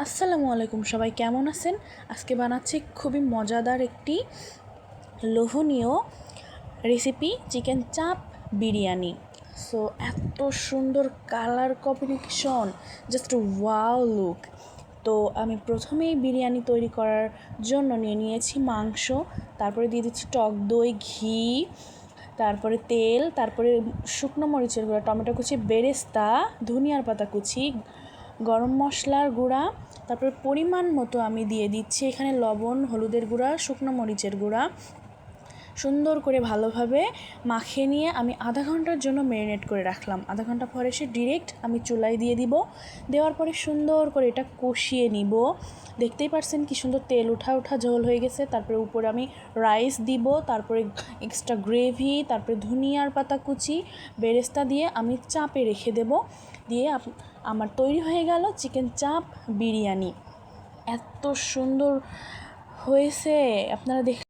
আসসালামু আলাইকুম, সবাই কেমন আছেন? আজকে বানাচ্ছি খুবই মজাদার একটি লোভনীয় রেসিপি, চিকেন চাপ বিরিয়ানি। সো এত সুন্দর colour combination, just wow look. তো আমি প্রথমেই বিরিয়ানি তৈরি করার জন্য নিয়ে নিয়েছি মাংস, তারপরে দিয়ে দিচ্ছি টক দই, ঘি, তারপরে তেল, তারপরে শুকনো মরিচের গুঁড়া, টমেটো কুচি, বেরেস্তা, ধনিয়ার পাতা কুচি, গরম মশলার গুঁড়া, তারপরে পরিমাণ মতো আমি দিয়ে দিচ্ছি এখানে লবণ, হলুদের গুঁড়া, শুকনো মরিচের গুঁড়া। সুন্দর করে ভালোভাবে মাখিয়ে নিয়ে আমি আধা ঘন্টার জন্য ম্যারিনেট করে রাখলাম। আধা ঘন্টা পরে এসে ডিরেক্ট আমি চুলায় দিয়ে দিব। দেওয়ার পরে সুন্দর করে এটা কষিয়ে নিব। দেখতেই পারছেন কি সুন্দর তেল উঠা ঝোল হয়ে গেছে। তারপরে উপরে আমি রাইস দিব, তারপরে এক্সট্রা গ্রেভি, তারপরে ধনিয়ার পাতা কুচি, বেরেস্তা দিয়ে আমি চাপে রেখে দেব। দিয়ে আমার তৈরি হয়ে গেল চিকেন চাপ বিরিয়ানি। এত সুন্দর হয়েছে, আপনারা